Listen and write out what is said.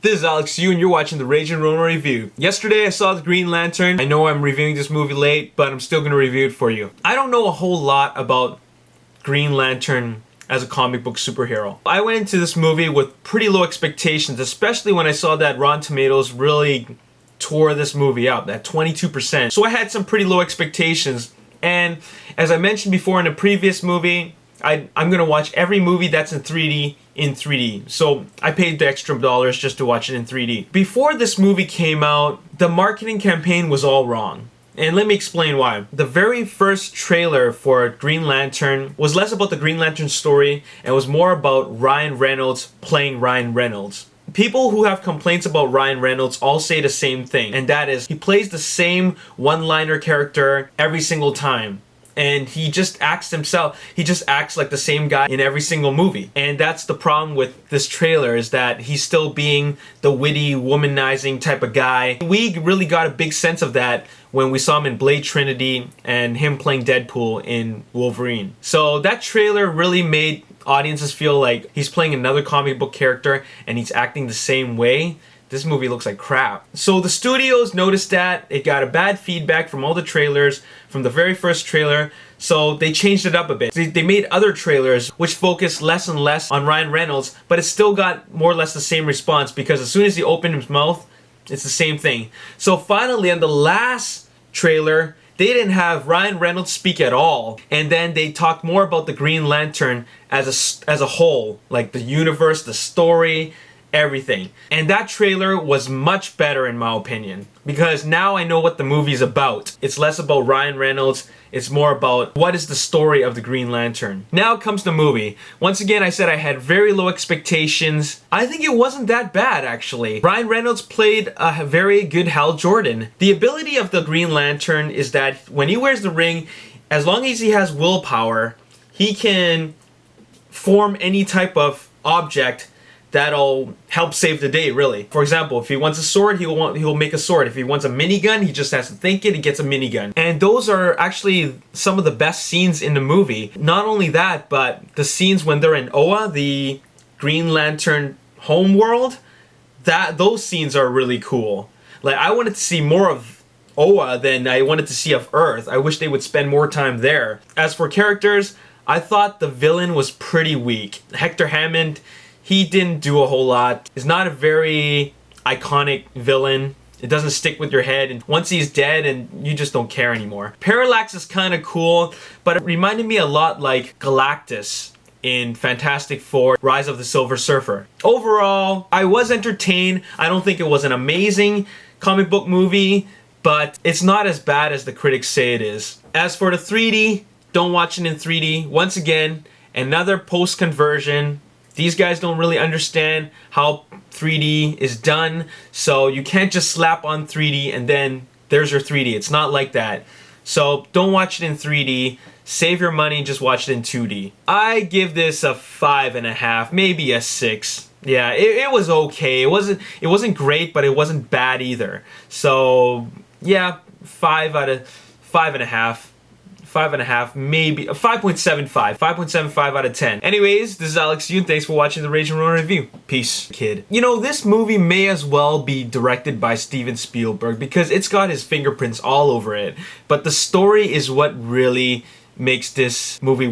This is Alex Yu and you're watching the Ragin Ronin review. Yesterday I saw the Green Lantern. I know I'm reviewing this movie late, but I'm still going to review it for you. I don't know a whole lot about Green Lantern as a comic book superhero. I went into this movie with pretty low expectations, especially when I saw that Rotten Tomatoes really tore this movie up, that 22%. So I had some pretty low expectations, and as I mentioned before in a previous movie, I'm gonna watch every movie that's in 3D in 3D. So I paid the extra dollars just to watch it in 3D. Before this movie came out, the marketing campaign was all wrong. And let me explain why. The very first trailer for Green Lantern was less about the Green Lantern story and was more about Ryan Reynolds playing Ryan Reynolds. People who have complaints about Ryan Reynolds all say the same thing, and that is he plays the same one-liner character every single time. And he just acts himself. He just acts like the same guy in every single movie. And that's the problem with this trailer, is that he's still being the witty, womanizing type of guy. We really got a big sense of that when we saw him in Blade Trinity and him playing Deadpool in Wolverine. So that trailer really made audiences feel like he's playing another comic book character and he's acting the same way. This movie looks like crap. So the studios noticed that. It got a bad feedback from all the trailers, from the very first trailer, so they changed it up a bit. They made other trailers which focused less and less on Ryan Reynolds, but it still got more or less the same response, because as soon as he opened his mouth, it's the same thing. So finally, on the last trailer, they didn't have Ryan Reynolds speak at all, and then they talked more about the Green Lantern as a whole, like the universe, the story, everything. And that trailer was much better in my opinion, because now I know what the movie's about. It's less about Ryan Reynolds, it's more about what is the story of the Green Lantern. Now comes the movie. Once again, I said I had very low expectations. I think it wasn't that bad, actually. Ryan Reynolds played a very good Hal Jordan. The ability of the Green Lantern is that when he wears the ring, as long as he has willpower, he can form any type of object that'll help save the day, really. For example, if he wants a sword, he'll make a sword. If he wants a minigun, he just has to think it, he gets a minigun. And those are actually some of the best scenes in the movie. Not only that, but the scenes when they're in Oa, the Green Lantern homeworld, those scenes are really cool. Like, I wanted to see more of Oa than I wanted to see of Earth. I wish they would spend more time there. As for characters, I thought the villain was pretty weak. Hector Hammond, he didn't do a whole lot. He's not a very iconic villain. It doesn't stick with your head, and once he's dead and you just don't care anymore. Parallax is kind of cool, but it reminded me a lot like Galactus in Fantastic Four: Rise of the Silver Surfer. Overall, I was entertained. I don't think it was an amazing comic book movie, but it's not as bad as the critics say it is. As for the 3D, don't watch it in 3D. Once again, another post-conversion. These guys don't really understand how 3D is done, so you can't just slap on 3D and then there's your 3D. It's not like that. So don't watch it in 3D. Save your money and just watch it in 2D. I give this a 5.5, maybe a 6. Yeah, it was okay. It wasn't great, but it wasn't bad either. So yeah, 5 out of 5.5. 5.5, maybe a 5.75 out of 10. Anyways, this is Alex Yu. Thanks for watching the Ragin Ronin review. Peace, kid. You know, this movie may as well be directed by Steven Spielberg because it's got his fingerprints all over it. But the story is what really makes this movie